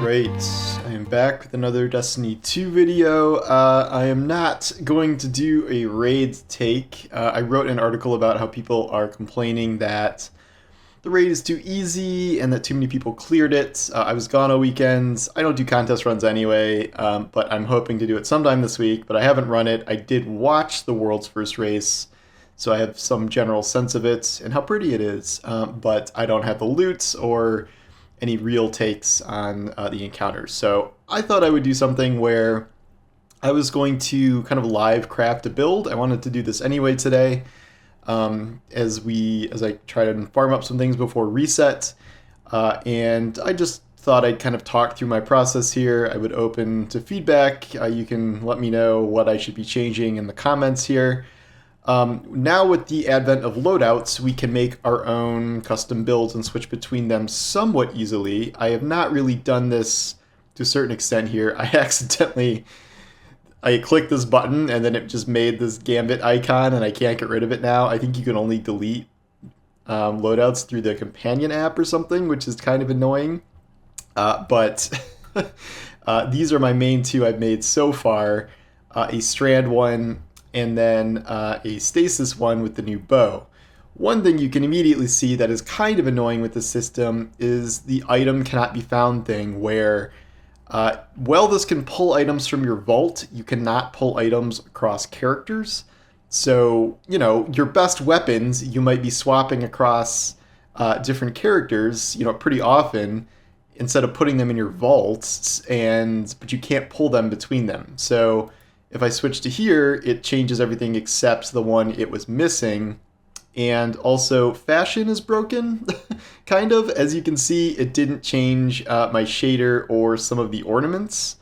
Alright, I am back with another Destiny 2 video. I am not going to do a raid take. I wrote an article about how people are complaining that the raid is too easy and that too many people cleared it. I was gone all weekend. I don't do contest runs anyway, but I'm hoping to do it sometime this week, but I haven't run it. I did watch the world's first race, so I have some general sense of it and how pretty it is, but I don't have the loot or any real takes on the encounters. So I thought I would do something where I was going to kind of live craft a build. I wanted to do this anyway today, as I try to farm up some things before reset, and I just thought I'd kind of talk through my process here. I would open to feedback. You can let me know what I should be changing in the comments here. Now with the advent of loadouts, we can make our own custom builds and switch between them somewhat easily. I have not really done this to a certain extent here. I clicked this button and then it just made this gambit icon and I can't get rid of it now. I think you can only delete loadouts through the companion app or something, which is kind of annoying. But these are my main two I've made so far. A Strand one and then a stasis one with the new bow. One thing you can immediately see that is kind of annoying with the system is the item cannot be found thing, where while this can pull items from your vault, you cannot pull items across characters. So, you know, your best weapons, you might be swapping across different characters, you know, pretty often, instead of putting them in your vaults, but you can't pull them between them. So if I switch to here, it changes everything except the one it was missing. And also, fashion is broken, kind of. As you can see, it didn't change my shader or some of the ornaments.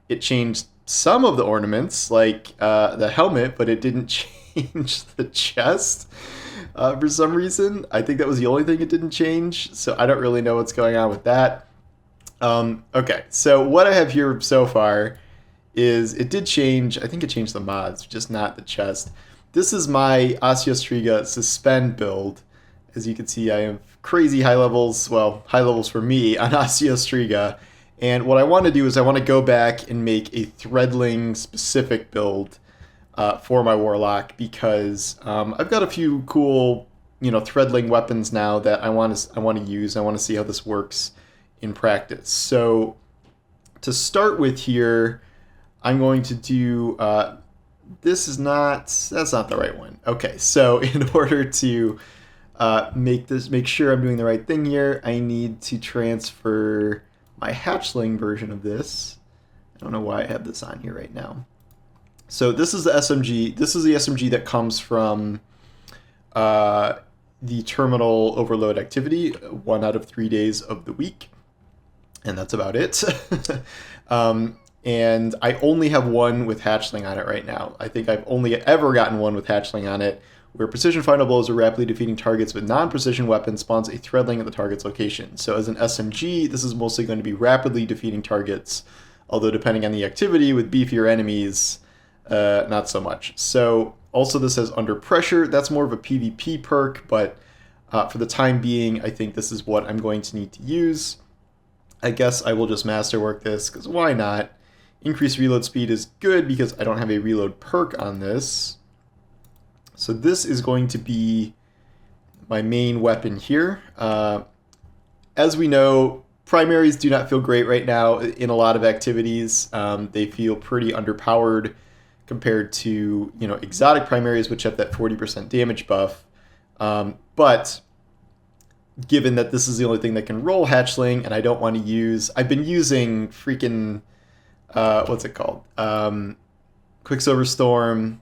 It changed some of the ornaments, like the helmet, but it didn't change the chest for some reason. I think that was the only thing it didn't change, so I don't really know what's going on with that. Okay, so what I have here so far is it did change. I think it changed the mods, just not the chest. This is my Striga suspend build. As you can see, I have crazy high levels, well, high levels for me on Striga. And what I want to do is I want to go back and make a threadling specific build for my Warlock, because I've got a few cool, threadling weapons now that I want to use. I want to see how this works in practice. So to start with here, I'm going to do, that's not the right one. Okay, so in order to make sure I'm doing the right thing here, I need to transfer my hatchling version of this. I don't know why I have this on here right now. So this is the SMG. This is the SMG that comes from the terminal overload activity, 1 out of 3 days of the week. And that's about it. And I only have one with hatchling on it right now. I think I've only ever gotten one with hatchling on it, where precision final blows or rapidly defeating targets with non-precision weapons spawns a threadling at the target's location. So as an SMG, this is mostly going to be rapidly defeating targets, although depending on the activity with beefier enemies, not so much. So also this says under pressure. That's more of a PvP perk, but for the time being, I think this is what I'm going to need to use. I guess I will just masterwork this, because why not? Increased reload speed is good because I don't have a reload perk on this. So this is going to be my main weapon here. As we know, primaries do not feel great right now in a lot of activities. They feel pretty underpowered compared to, exotic primaries, which have that 40% damage buff. But given that this is the only thing that can roll hatchling, and I don't want to use, I've been using freaking what's it called? Quicksilver Storm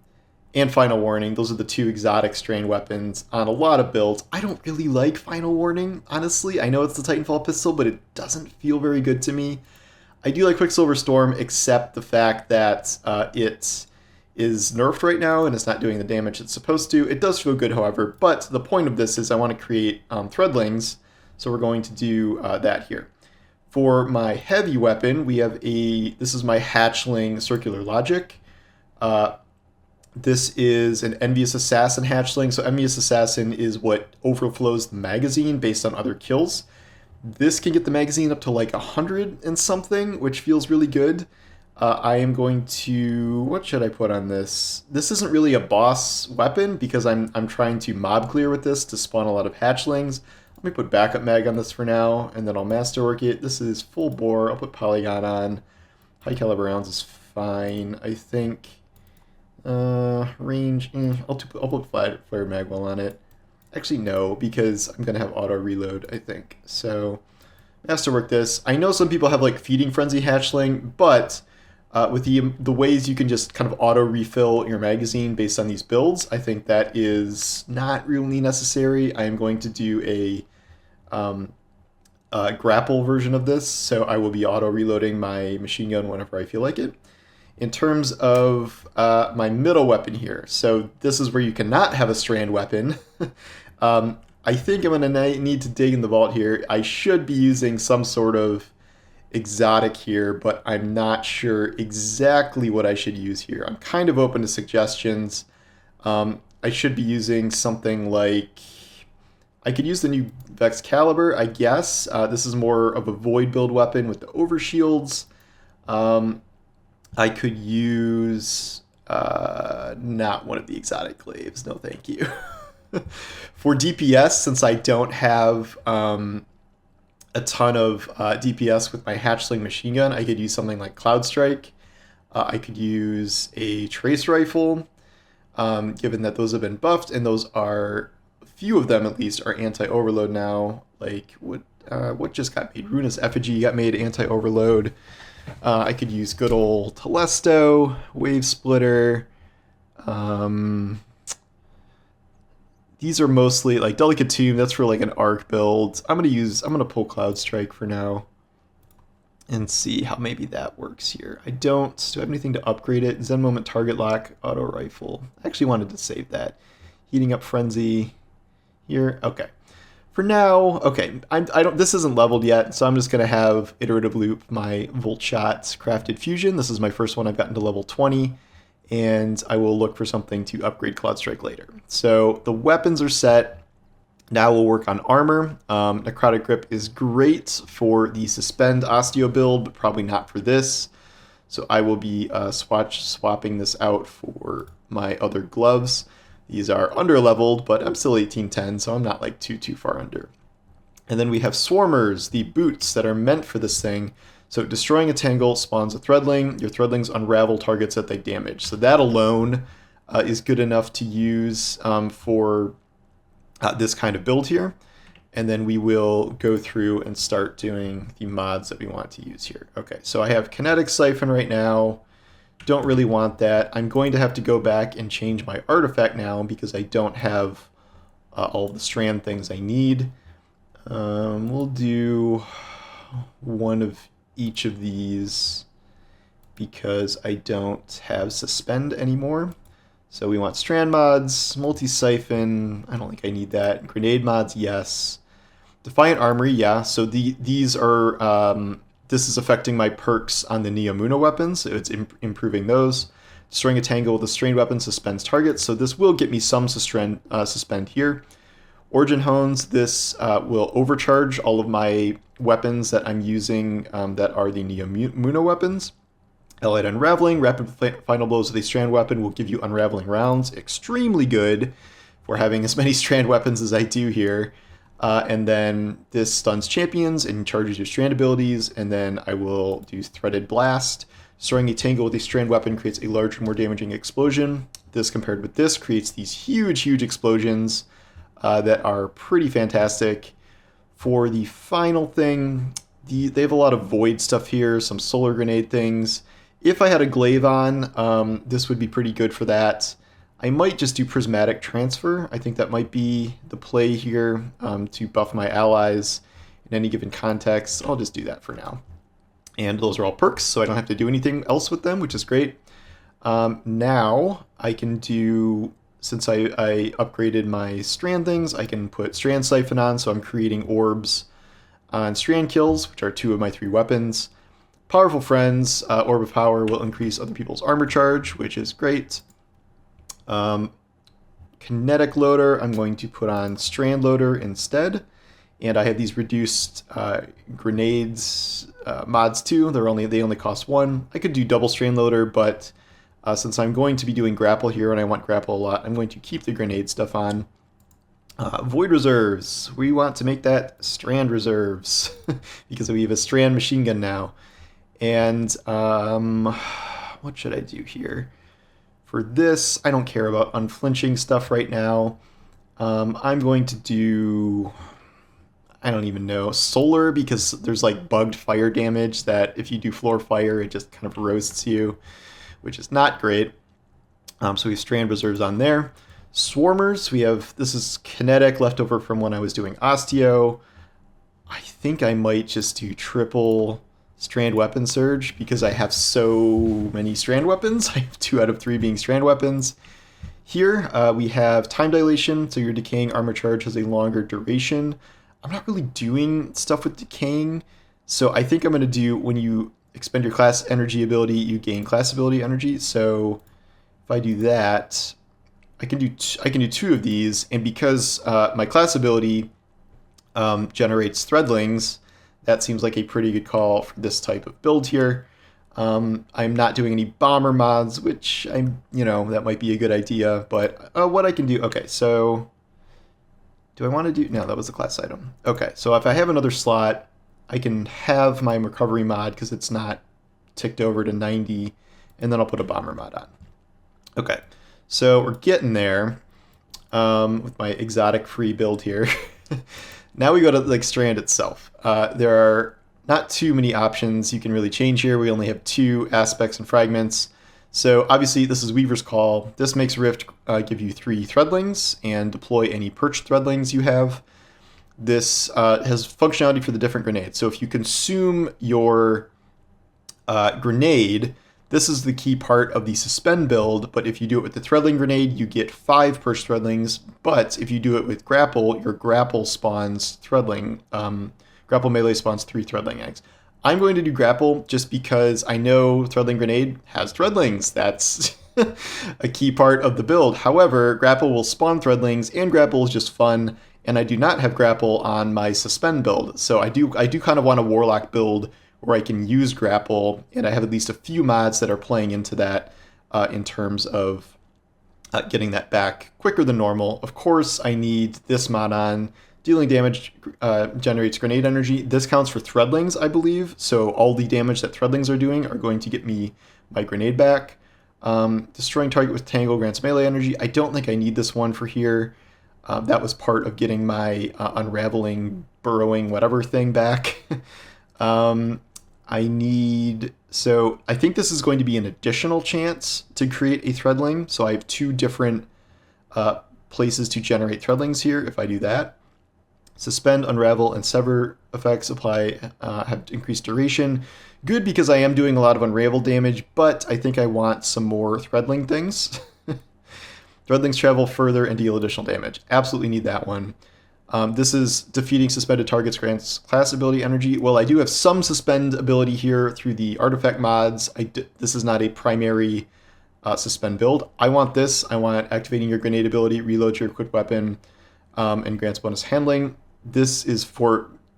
and Final Warning. Those are the two exotic strain weapons on a lot of builds. I don't really like Final Warning, honestly. I know it's the Titanfall pistol, but it doesn't feel very good to me. I do like Quicksilver Storm, except the fact that it is nerfed right now and it's not doing the damage it's supposed to. It does feel good, however, but the point of this is I want to create threadlings, so we're going to do that here. For my heavy weapon, this is my hatchling circular logic. This is an Envious Assassin hatchling. So Envious Assassin is what overflows the magazine based on other kills. This can get the magazine up to like 100 and something, which feels really good. I am going to, what should I put on this? This isn't really a boss weapon because I'm trying to mob clear with this to spawn a lot of hatchlings. Let me put backup mag on this for now, and then I'll masterwork it. This is full bore. I'll put polygon on. High caliber rounds is fine, I think. Range, I'll put flare magwell on it. Actually, no, because I'm going to have auto reload, I think. So, masterwork this. I know some people have like feeding frenzy hatchling, but with the ways you can just kind of auto refill your magazine based on these builds, I think that is not really necessary. I am going to do a grapple version of this, so I will be auto reloading my machine gun whenever I feel like it. In terms of my middle weapon here, so this is where you cannot have a strand weapon. I think I'm going to need to dig in the vault here. I should be using some sort of exotic here, but I'm not sure exactly what I should use here. I'm kind of open to suggestions. I should be using something like, I could use the new Vex Caliber, I guess. This is more of a void build weapon with the overshields. I could use not one of the exotic glaives. No, thank you. For DPS, since I don't have a ton of DPS with my hatchling machine gun, I could use something like Cloud Strike. I could use a trace rifle, given that those have been buffed, and those are, a few of them at least, are anti-overload now. Like, what just got made? Ruinous Effigy got made anti-overload. I could use good old Telesto, Wave Splitter. These are mostly like Delicate Tomb. That's for like an arc build. I'm gonna pull Cloud Strike for now, and see how maybe that works here. Do I have anything to upgrade it? Zen Moment Target Lock, Auto Rifle. I actually wanted to save that. Heating Up Frenzy here. Okay. For now, okay, this isn't leveled yet, so I'm just gonna have Iterative Loop my Volt Shot Crafted Fusion. This is my first one I've gotten to level 20. And I will look for something to upgrade Cloud Strike later. So the weapons are set. Now we'll work on armor. Necrotic Grip is great for the Suspend Osteo build, but probably not for this. So I will be swapping this out for my other gloves. These are under-leveled, but I'm still 1810, so I'm not like too far under. And then we have Swarmers, the boots that are meant for this thing. So destroying a tangle spawns a threadling. Your threadlings unravel targets that they damage. So that alone is good enough to use for this kind of build here. And then we will go through and start doing the mods that we want to use here. Okay, so I have Kinetic Siphon right now. Don't really want that. I'm going to have to go back and change my artifact now because I don't have all the strand things I need. We'll do one of each of these because I don't have Suspend anymore. So we want Strand mods, Multi-Siphon, I don't think I need that. Grenade mods, yes. Defiant Armory, yeah. So these are, this is affecting my perks on the Neomuna weapons, so it's improving those. Destroying a tangle with a strained weapon suspends targets, so this will get me some suspend here. Origin Hones, this will overcharge all of my weapons that I'm using that are the Neomuna weapons. Allied Unraveling, Rapid Final Blows with a Strand weapon will give you Unraveling rounds. Extremely good for having as many Strand weapons as I do here. And then this stuns champions and charges your Strand abilities. And then I will do Threaded Blast. Destroying a tangle with a Strand weapon creates a larger, more damaging explosion. This compared with this creates these huge explosions that are pretty fantastic. For the final thing, they have a lot of void stuff here, some solar grenade things. If I had a glaive on, this would be pretty good for that. I might just do prismatic transfer. I think that might be the play here to buff my allies in any given context. I'll just do that for now. And those are all perks, so I don't have to do anything else with them, which is great. Now I can do, since I upgraded my Strand things, I can put Strand Siphon on, so I'm creating orbs on Strand kills, which are 2 of my 3 weapons. Powerful Friends, Orb of Power will increase other people's armor charge, which is great. Kinetic Loader, I'm going to put on Strand Loader instead. and I have these reduced grenades mods too. They only cost one. I could do double strand loader, but since I'm going to be doing grapple here and I want grapple a lot, I'm going to keep the grenade stuff on. Void reserves. We want to make that strand reserves because we have a strand machine gun now. And what should I do here? For this, I don't care about unflinching stuff right now. I'm going to do, I don't even know, solar, because there's like bugged fire damage that if you do floor fire, it just kind of roasts you, which is not great. So we have strand reserves on there. Swarmers, we have, this is kinetic leftover from when I was doing osteo. I think I might just do triple strand weapon surge because I have so many strand weapons. I have 2 out of 3 being strand weapons. Here we have time dilation, so your decaying armor charge has a longer duration. I'm not really doing stuff with decaying, so I think I'm going to do, when you expend your class energy ability, you gain class ability energy. So if I do that, I can do 2 of these, and because my class ability generates threadlings, that seems like a pretty good call for this type of build here. I'm not doing any bomber mods, which that might be a good idea, but what I can do, okay, so do I want to do, no, that was a class item. Okay, so if I have another slot, I can have my recovery mod because it's not ticked over to 90, and then I'll put a bomber mod on. Okay, so we're getting there with my exotic free build here. Now we go to like Strand itself. There are not too many options you can really change here. We only have 2 aspects and fragments. So obviously this is Weaver's Call. This makes Rift give you 3 threadlings and deploy any perched threadlings you have. This has functionality for the different grenades. So if you consume your grenade, this is the key part of the suspend build, but if you do it with the threadling grenade, you get 5 perched threadlings, but if you do it with grapple, your grapple spawns threadling, grapple melee spawns 3 threadling eggs. I'm going to do grapple just because I know threadling grenade has threadlings. That's a key part of the build. However, grapple will spawn threadlings, and grapple is just fun, and I do not have grapple on my suspend build, so I do kind of want a Warlock build where I can use grapple, and I have at least a few mods that are playing into that in terms of getting that back quicker than normal. Of course, I need this mod on. Dealing damage generates grenade energy. This counts for threadlings, I believe, so all the damage that threadlings are doing are going to get me my grenade back. Destroying target with tangle grants melee energy. I don't think I need this one for here. That was part of getting my unraveling, burrowing, whatever thing back. So I think this is going to be an additional chance to create a threadling. So I have 2 different places to generate threadlings here if I do that. Suspend, unravel, and sever effects apply have increased duration. Good, because I am doing a lot of unravel damage, but I think I want some more threadling things. Threadlings travel further and deal additional damage. Absolutely need that one. This is defeating suspended targets grants class ability energy. Well, I do have some suspend ability here through the artifact mods. This is not a primary suspend build. I want this. I want activating your grenade ability, reload your equipped weapon, and grants bonus handling. This is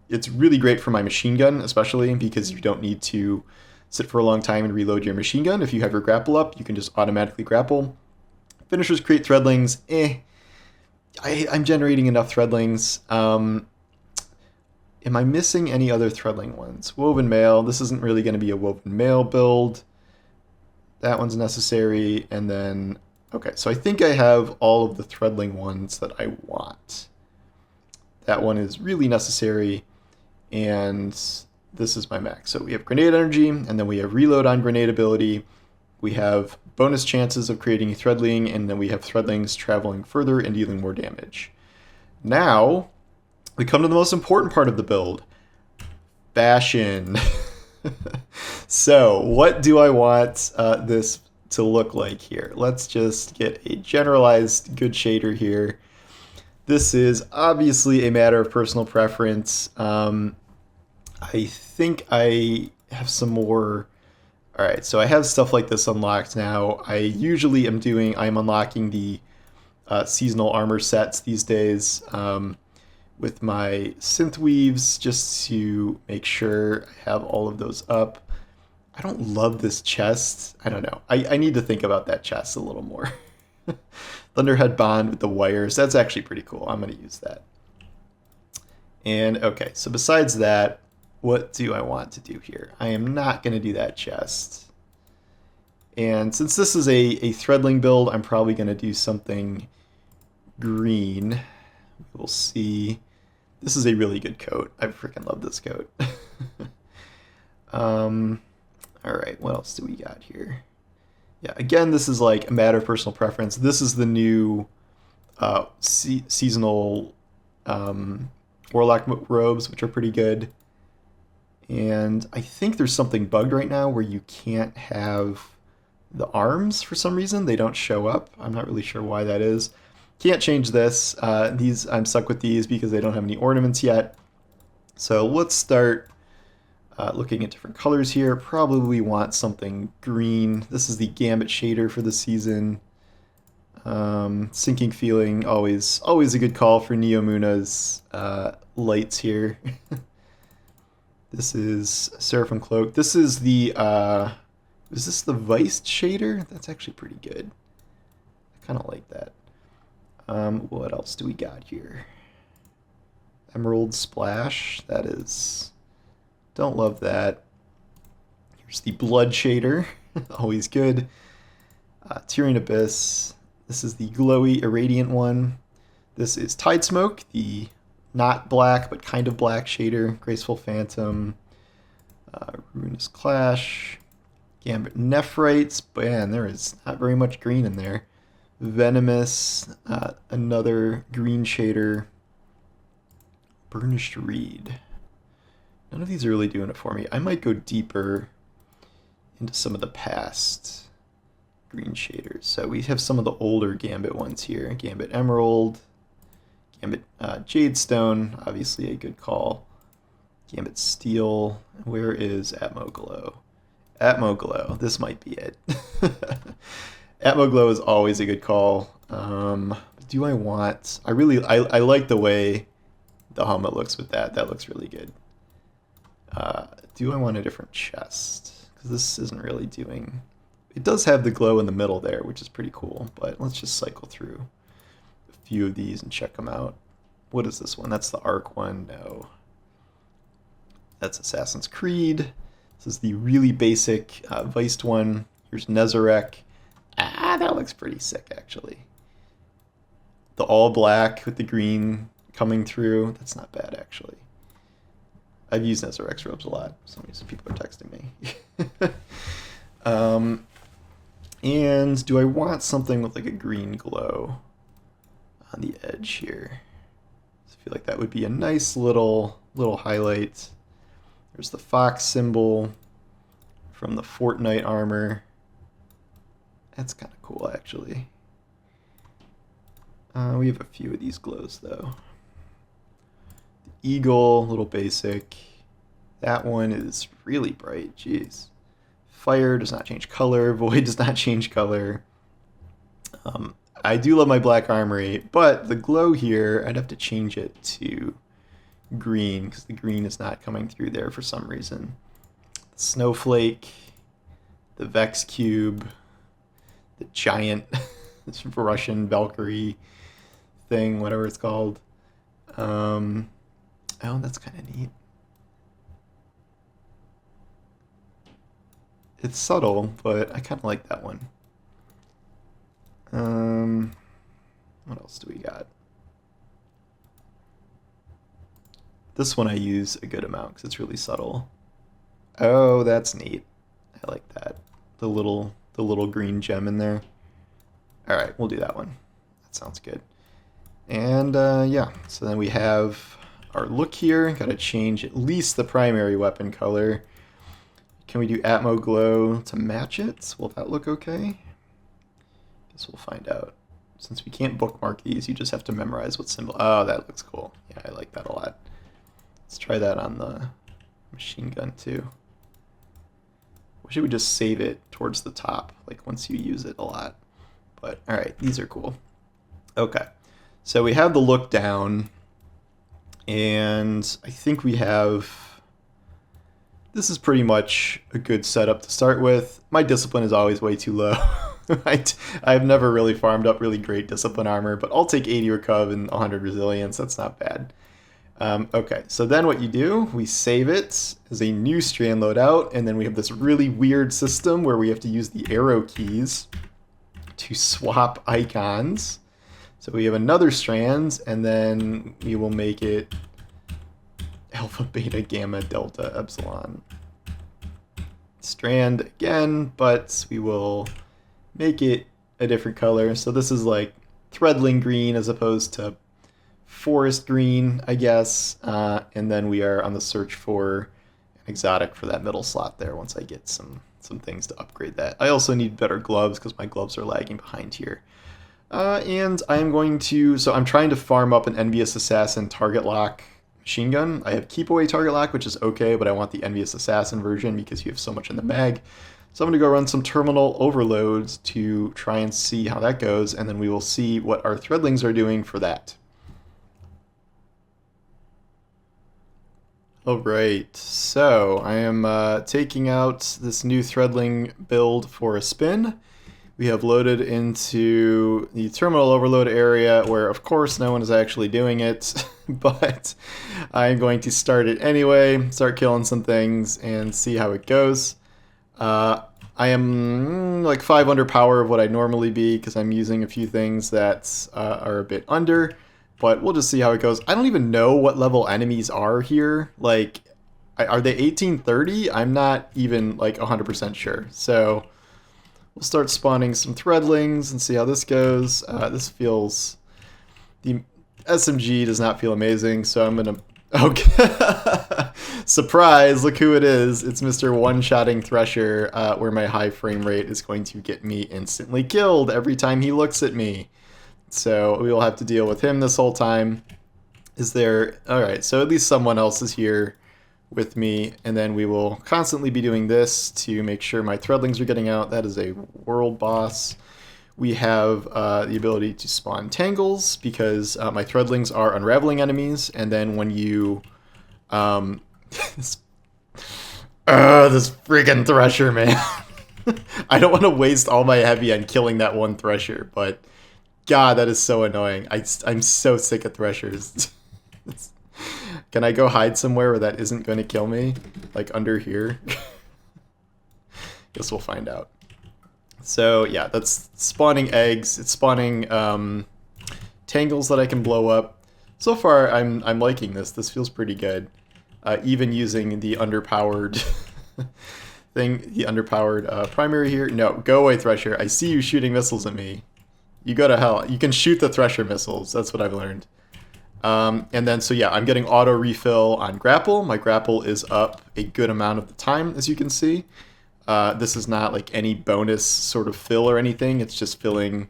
it's really great for my machine gun, especially because you don't need to sit for a long time and reload your machine gun. If you have your grapple up, you can just automatically grapple. Finishers create threadlings. I'm generating enough threadlings. Am I missing any other threadling ones? Woven mail. This isn't really going to be a woven mail build. That one's necessary. And then, okay, so I think I have all of the threadling ones that I want. That one is really necessary. And this is my max. So we have grenade energy, and then we have reload on grenade ability. We have bonus chances of creating a threadling, and then we have threadlings traveling further and dealing more damage. Now, we come to the most important part of the build. Fashion. So, what do I want this to look like here? Let's just get a generalized good shader here. This is obviously a matter of personal preference. I think I have some more. All right, so I have stuff like this unlocked now. I usually I'm unlocking the seasonal armor sets these days, with my synth weaves just to make sure I have all of those up. I don't love this chest. I don't know. I need to think about that chest a little more. Thunderhead Bond with the wires. That's actually pretty cool. I'm going to use that. And okay, so besides that, what do I want to do here? I am not going to do that chest. And since this is a threadling build, I'm probably going to do something green. We'll see. This is a really good coat. I freaking love this coat. All right, what else do we got here? Yeah, again, this is like a matter of personal preference. This is the new seasonal Warlock robes, which are pretty good. And I think there's something bugged right now where you can't have the arms for some reason. They don't show up. I'm not really sure why that is. Can't change this. These I'm stuck with these because they don't have any ornaments yet. So let's start looking at different colors here. Probably want something green. This is the Gambit shader for the season. Sinking Feeling, always a good call for Neomuna's lights here. This is Seraphim Cloak. This is the, is this the Vice shader? That's actually pretty good. I kind of like that. What else do we got here? Emerald Splash, that is, don't love that. Here's the Blood shader, always good. Tyrian Abyss, this is the glowy irradiant one. This is Tide Smoke, the not black but kind of black shader. Graceful Phantom, Ruinous Clash, Gambit Nephrites. Man, there is not very much green in there. Venomous, another green shader. Burnished Reed. None of these are really doing it for me. I might go deeper into some of the past green shaders. So we have some of the older Gambit ones here. Gambit Emerald, Gambit Jadestone, obviously a good call. Gambit Steel. Where is Atmo Glow? Atmo Glow. This might be it. Atmo Glow is always a good call. Do I want... I like the way the helmet looks with that. That looks really good. Do I want a different chest? Because this isn't really doing... It does have the glow in the middle there, which is pretty cool. But let's just cycle through a few of these and check them out. What is this one? That's the Arc one? No. That's Assassin's Creed. This is the really basic Viced one. Here's Nezarek. That looks pretty sick, actually. The all black with the green coming through. That's not bad, actually. I've used Nezarek's robes a lot. Some people are texting me. And do I want something with like a green glow on the edge here? I feel like that would be a nice little highlight. There's the fox symbol from the Fortnite armor. That's kind of cool, actually. We have a few of these glows, though. The eagle, a little basic. That one is really bright, jeez. Fire does not change color. Void does not change color. I do love my black armory, but the glow here, I'd have to change it to green, because the green is not coming through there for some reason. The snowflake, the Vex cube, the giant Russian Valkyrie thing, whatever it's called. Oh, that's kind of neat. It's subtle, but I kind of like that one. What else do we got? This one I use a good amount because it's really subtle. Oh, that's neat. I like that. The little green gem in there. All right, we'll do that one. That sounds good. And yeah, so then we have our look here. Got to change at least the primary weapon color. Can we do Atmo Glow to match it? Will that look okay? Guess we'll find out. Since we can't bookmark these, you just have to memorize what symbol. Oh, that looks cool. Yeah, I like that a lot. Let's try that on the machine gun too. Wish it would just save it towards the top, like once you use it a lot. But all right, these are cool. Okay, so we have the look down. And I think we have... This is pretty much a good setup to start with. My discipline is always way too low. I've never really farmed up really great discipline armor, but I'll take 80 Recuv and 100 resilience. That's not bad. Okay, so then what you do, we save it as a new Strand loadout, and then we have this really weird system where we have to use the arrow keys to swap icons. So we have another Strand, and then we will make it Alpha, Beta, Gamma, Delta, Epsilon. Strand again, but we will make it a different color. So this is like threadling green as opposed to forest green, I guess. And then we are on the search for an exotic for that middle slot there once I get some things to upgrade that. I also need better gloves because my gloves are lagging behind here. And I'm going to, so I'm trying to farm up an Envious Assassin target lock machine gun. I have keep away target lock, which is okay, but I want the Envious Assassin version because you have so much in the bag. So I'm going to go run some terminal overloads to try and see how that goes, and then we will see what our threadlings are doing for that. Alright, so I am taking out this new threadling build for a spin. We have loaded into the terminal overload area where of course no one is actually doing it, but I'm going to start it anyway, start killing some things and see how it goes. I am like 5 under power of what I'd normally be because I'm using a few things that are a bit under, but we'll just see how it goes. I don't even know what level enemies are here. Like, are they 1830? I'm not even like 100% sure. So we'll start spawning some threadlings and see how this goes. This feels... The SMG does not feel amazing, so I'm going to... Okay. Surprise, look who it is. It's Mr. One-Shotting Thresher, where my high frame rate is going to get me instantly killed every time he looks at me. So we will have to deal with him this whole time. Is there... Alright, so at least someone else is here with me, and then we will constantly be doing this to make sure my threadlings are getting out. That is a world boss. We have the ability to spawn tangles because my threadlings are unraveling enemies, and then when you this freaking thresher, man. I don't want to waste all my heavy on killing that one thresher, but God, that is so annoying. I'm so sick of threshers. Can I go hide somewhere where that isn't going to kill me? Like under here? Guess we'll find out. So yeah, that's spawning eggs. It's spawning tangles that I can blow up. So far, I'm liking this. This feels pretty good. Even using the underpowered thing, the underpowered primary here. No, go away, Thresher. I see you shooting missiles at me. You go to hell. You can shoot the Thresher missiles. That's what I've learned. And then, so yeah, I'm getting auto refill on grapple. My grapple is up a good amount of the time, as you can see. This is not like any bonus sort of fill or anything. It's just filling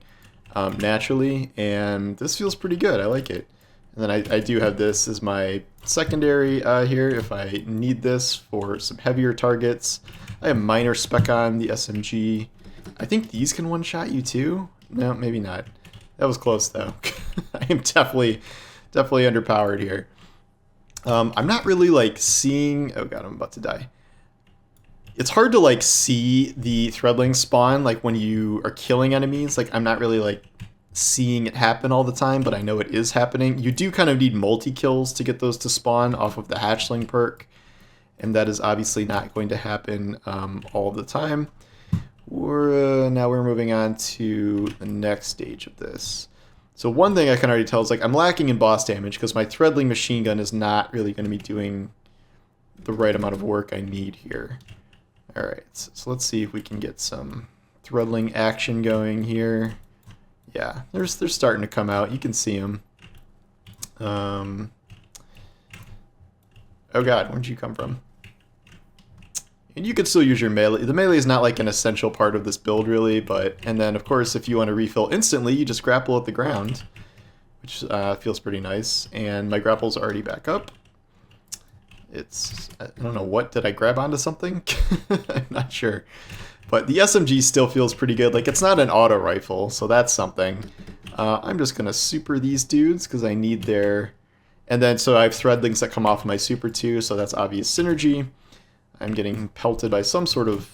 naturally, and this feels pretty good. I like it. And then I do have this as my secondary here if I need this for some heavier targets. I have minor spec on the SMG. I think these can one-shot you too. No, maybe not. That was close though. I am definitely underpowered here. I'm not really like seeing... Oh god, I'm about to die. It's hard to like see the threadling spawn like when you are killing enemies. Like I'm not really like seeing it happen all the time, but I know it is happening. You do kind of need multi-kills to get those to spawn off of the hatchling perk, and that is obviously not going to happen all the time. Now we're moving on to the next stage of this. So one thing I can already tell is like I'm lacking in boss damage because my threadling machine gun is not really going to be doing the right amount of work I need here. Alright, so let's see if we can get some threadling action going here. Yeah, they're starting to come out. You can see them. Oh god, where'd you come from? And you could still use your melee. The melee is not like an essential part of this build really, but... And then of course if you want to refill instantly, you just grapple at the ground, which feels pretty nice. And my grapple's already back up. It's... I don't know, what? Did I grab onto something? I'm not sure. But the SMG still feels pretty good. Like, it's not an auto rifle, so that's something. I'm just going to super these dudes because I need their And then so I have threadlings that come off my super too, so that's obvious synergy. I'm getting pelted by some sort of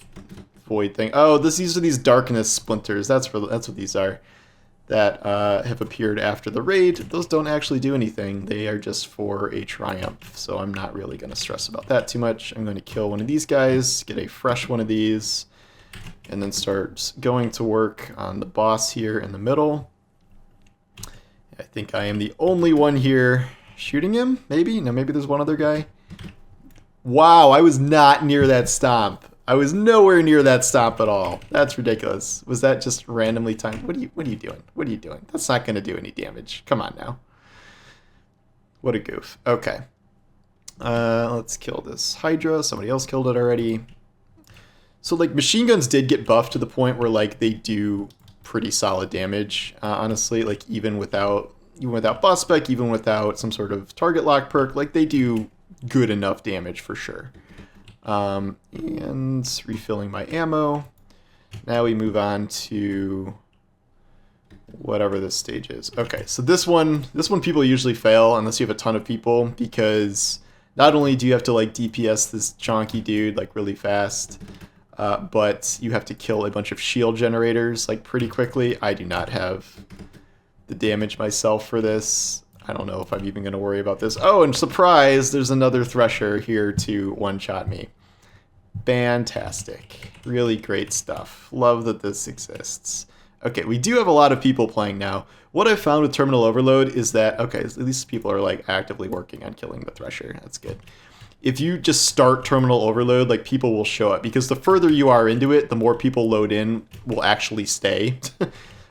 void thing. Oh, these are these darkness splinters. That's what these are. That have appeared after the raid. Those don't actually do anything. They are just for a triumph. So I'm not really going to stress about that too much. I'm going to kill one of these guys, get a fresh one of these, and then start going to work on the boss here in the middle. I think I am the only one here shooting him, maybe? No, maybe there's one other guy. Wow, I was not near that stomp. I was nowhere near that stomp at all. That's ridiculous. Was that just randomly timed? What are you doing? What are you doing? That's not going to do any damage. Come on now. What a goof. Okay. Let's kill this Hydra. Somebody else killed it already. So, like, machine guns did get buffed to the point where, like, they do pretty solid damage, honestly. Like, even without boss spec, even without some sort of target lock perk, like, they do good enough damage for sure. And refilling my ammo. Now we move on to whatever this stage is. Okay, so this one people usually fail unless you have a ton of people, because not only do you have to like DPS this chonky dude like really fast, but you have to kill a bunch of shield generators like pretty quickly. I do not have the damage myself for this. I don't know if I'm even going to worry about this. Oh, and surprise, there's another Thresher here to one-shot me. Fantastic. Really great stuff. Love that this exists. Okay, we do have a lot of people playing now. What I've found with Terminal Overload is that, okay, at least people are like actively working on killing the Thresher. That's good. If you just start Terminal Overload, like people will show up, because the further you are into it, the more people load in will actually stay.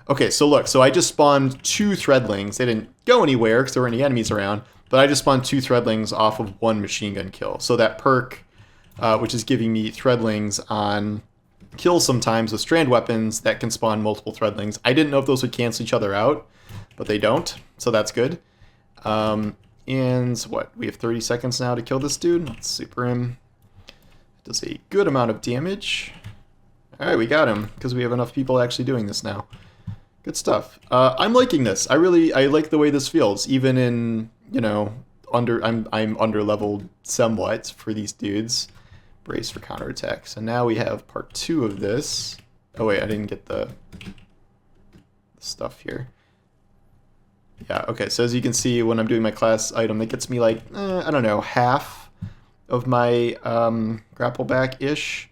Okay, so look, so I just spawned 2 threadlings. They didn't go anywhere because there weren't any enemies around, but I just spawned 2 threadlings off of 1 machine gun kill. So that perk, which is giving me threadlings on kills sometimes with strand weapons, that can spawn multiple threadlings. I didn't know if those would cancel each other out, but they don't, so that's good. And what, we have 30 seconds now to kill this dude. Let's super him. It does a good amount of damage. All right, we got him because we have enough people actually doing this now. Good stuff. I'm liking this. I like the way this feels, even in, you know, I'm under leveled somewhat for these dudes. Brace for counterattack. So now we have part 2 of this. Oh wait, I didn't get the stuff here. Yeah, okay, so as you can see, when I'm doing my class item, it gets me like, I don't know, half of my grapple back-ish.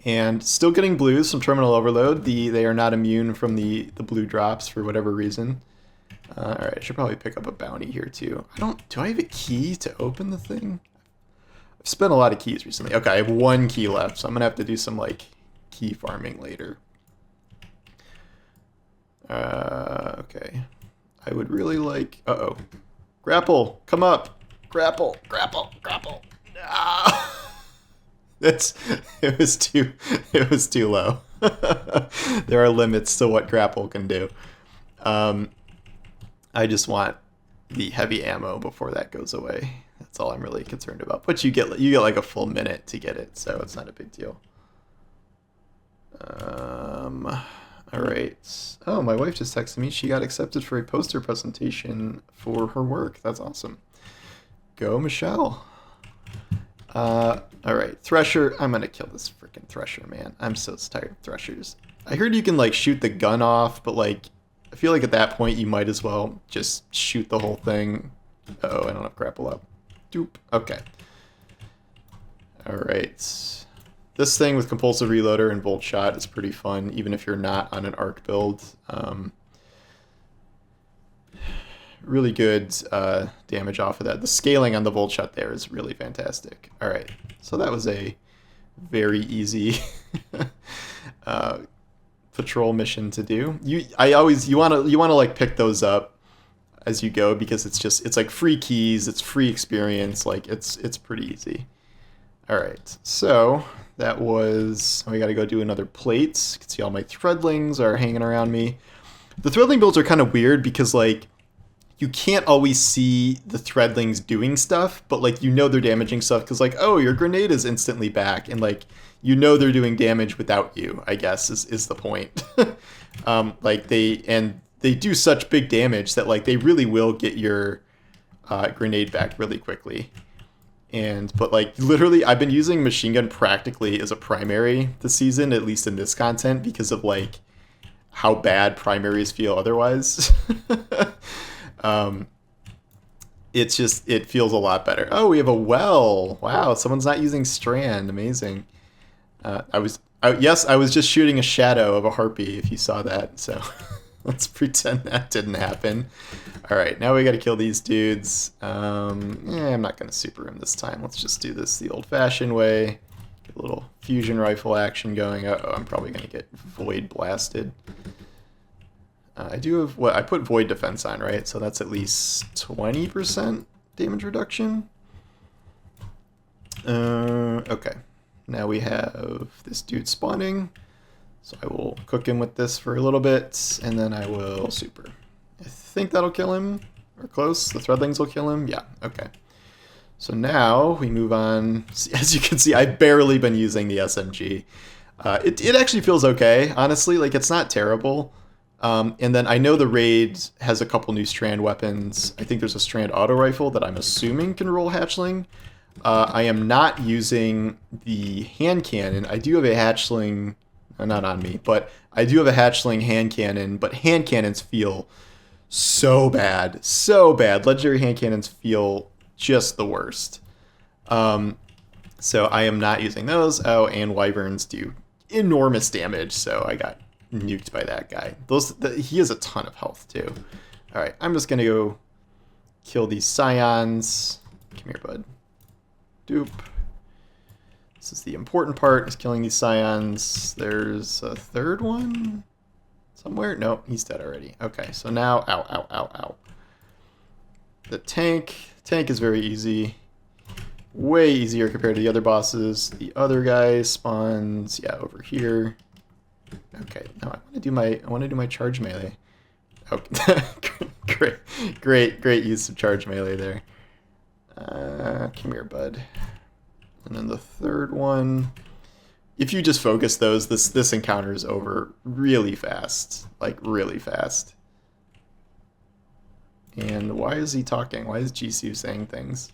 And still getting blues from Terminal Overload. They are not immune from the blue drops for whatever reason. Alright, I should probably pick up a bounty here too. Do I have a key to open the thing? I've spent a lot of keys recently. Okay, I have 1 key left, so I'm gonna have to do some like key farming later. Okay. I would really like, grapple, come up. Grapple, grapple, grapple. Ah! It was too low. There are limits to what grapple can do. I just want the heavy ammo before that goes away. That's all I'm really concerned about. But you get like a full minute to get it, so it's not a big deal. All right. Oh, my wife just texted me. She got accepted for a poster presentation for her work. That's awesome. Go, Michelle. All right, Thresher. I'm gonna kill this freaking Thresher, man. I'm so tired of Threshers. I heard you can like shoot the gun off, but like, I feel like at that point you might as well just shoot the whole thing. Oh, I don't have grapple up. Doop. Okay. All right. This thing with compulsive reloader and bolt shot is pretty fun, even if you're not on an arc build. Really good damage off of that. The scaling on the volt shot there is really fantastic. All right, so that was a very easy patrol mission to do. You want to like pick those up as you go, because it's like free keys, it's free experience, like it's pretty easy. All right, so that was, we got to go do another plate. You can see all my threadlings are hanging around me. The threadling builds are kind of weird because like you can't always see the threadlings doing stuff, but like you know they're damaging stuff because like, oh, your grenade is instantly back, and like you know they're doing damage without you, I guess is the point. Like they do such big damage that like they really will get your grenade back really quickly. But like literally, I've been using machine gun practically as a primary this season, at least in this content, because of like how bad primaries feel otherwise. It feels a lot better. Oh, we have a well. Wow, someone's not using Strand. Amazing. I was just shooting a shadow of a harpy, if you saw that. So let's pretend that didn't happen. All right, now we got to kill these dudes. I'm not going to super him this time. Let's just do this the old-fashioned way. Get a little fusion rifle action going. Uh-oh, I'm probably going to get void blasted. I do have I put void defense on, right? So that's at least 20% damage reduction. Okay. Now we have this dude spawning. So I will cook him with this for a little bit, and then I will super. I think that'll kill him, or close. The threadlings will kill him. Yeah, okay. So now we move on. As you can see, I've barely been using the SMG. It actually feels okay, honestly. Like, it's not terrible. And then I know the raid has a couple new Strand weapons. I think there's a Strand auto rifle that I'm assuming can roll hatchling. I am not using the hand cannon. I do have a hatchling, not on me, but I do have a hatchling hand cannon, but hand cannons feel so bad. So bad. Legendary hand cannons feel just the worst. So I am not using those. Oh, and wyverns do enormous damage, so I got nuked by that guy. He has a ton of health too. All right, I'm just gonna go kill these scions. Come here, bud. Doop. This is the important part, is killing these scions. There's a third one somewhere. No, he's dead already. Okay, so now, ow, ow, ow, ow. The tank is very easy. Way easier compared to the other bosses. The other guy spawns, yeah, over here. Okay, now I want to do my charge melee. Okay, great use of charge melee there. Come here, bud. And then the third one. If you just focus those, this encounter is over really fast, like really fast. And why is he talking? Why is Jisoo saying things?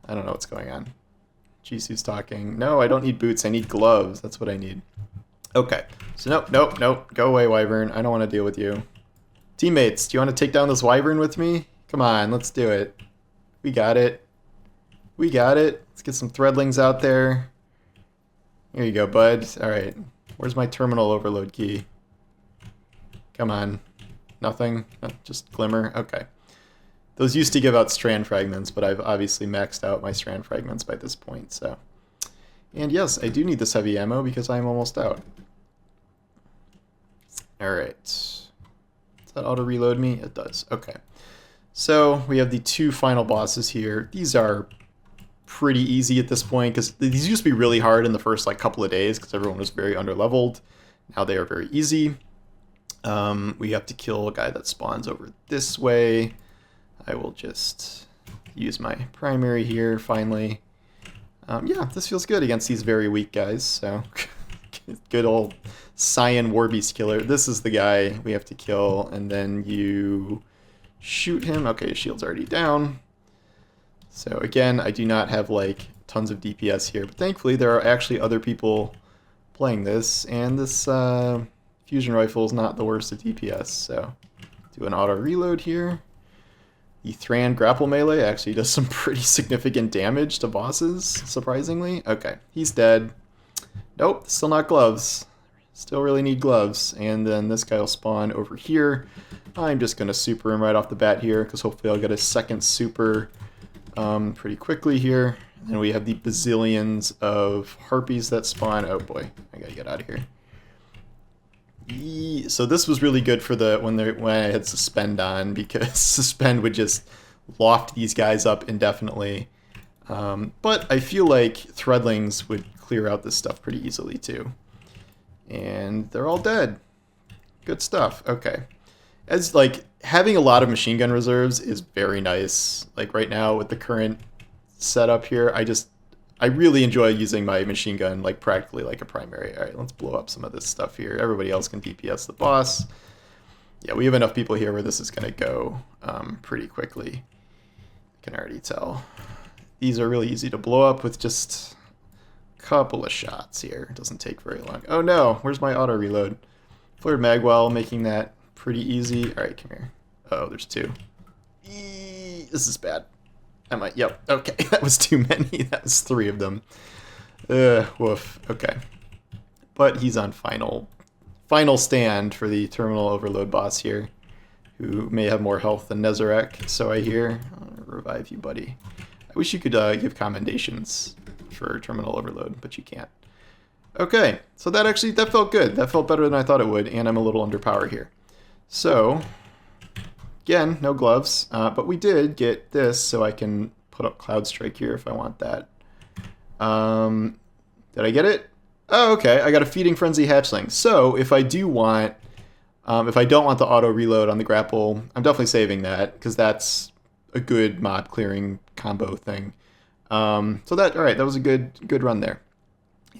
I don't know what's going on. Jisoo's talking. No, I don't need boots. I need gloves. That's what I need. Okay, so nope. Go away, wyvern. I don't want to deal with you. Teammates, do you want to take down this wyvern with me? Come on, let's do it. We got it. We got it. Let's get some threadlings out there. Here you go, bud. All right. Where's my terminal overload key? Come on. Nothing? Oh, just glimmer? Okay. Those used to give out strand fragments, but I've obviously maxed out my strand fragments by this point, so. And yes, I do need this heavy ammo because I'm almost out. Alright. Does that auto-reload me? It does. Okay. So we have the two final bosses here. These are pretty easy at this point because these used to be really hard in the first like couple of days because everyone was very underleveled. Now they are very easy. We have to kill a guy that spawns over this way. I will just use my primary here finally. Yeah, this feels good against these very weak guys. So good old Cyan Warbeast killer. This is the guy we have to kill, and then you shoot him. Okay, his shield's already down. So again, I do not have like tons of DPS here, but thankfully there are actually other people playing this, and this fusion rifle is not the worst at DPS. So do an auto reload here. The Strand grapple melee actually does some pretty significant damage to bosses, surprisingly. Okay, he's dead. Nope, still not gloves. Still really need gloves. And then this guy will spawn over here. I'm just going to super him right off the bat here, because hopefully I'll get a second super pretty quickly here. And we have the bazillions of harpies that spawn. Oh boy, I gotta get out of here. So this was really good for the when I had suspend on, because suspend would just loft these guys up indefinitely. But I feel like threadlings would clear out this stuff pretty easily too. And they're all dead. Good stuff. Okay. As like having a lot of machine gun reserves is very nice. Like right now with the current setup here, I really enjoy using my machine gun like practically like a primary. All right, let's blow up some of this stuff here. Everybody else can DPS the boss. Yeah, we have enough people here where this is going to go pretty quickly. can already tell. These are really easy to blow up with just a couple of shots here. It doesn't take very long. Oh no, where's my auto reload? Flared Magwell, making that pretty easy. All right, come here. Oh, there's two. This is bad. Yep, okay, that was too many. That was 3 of them. Woof, okay. But he's on final stand for the Terminal Overload boss here, who may have more health than Nezarek, so I hear. I'll revive you, buddy. I wish you could give commendations for Terminal Overload, but you can't. Okay, so that felt good. That felt better than I thought it would, and I'm a little underpowered here. So, again, no gloves, but we did get this, so I can put up Cloud Strike here if I want that. Did I get it? Oh, okay, I got a Feeding Frenzy Hatchling. So, if I do want, if I don't want the auto reload on the grapple, I'm definitely saving that, because that's a good mod clearing combo thing. So that, all right, that was a good run there.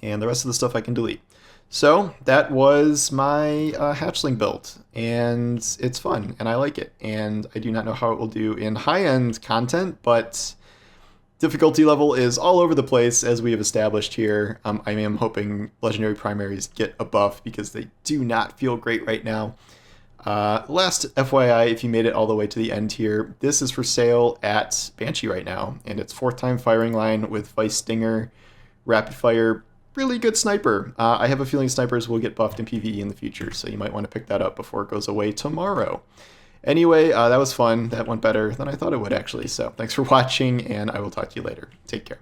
And the rest of the stuff I can delete. So that was my hatchling build, and it's fun, and I like it. And I do not know how it will do in high-end content, but difficulty level is all over the place, as we have established here. I am hoping legendary primaries get a buff, because they do not feel great right now. Last FYI, if you made it all the way to the end here, this is for sale at Banshee right now, and it's 4th time firing line with Vice Stinger, Rapid Fire, really good sniper. I have a feeling snipers will get buffed in PvE in the future, so you might want to pick that up before it goes away tomorrow. Anyway, that was fun. That went better than I thought it would, actually, so thanks for watching, and I will talk to you later. Take care.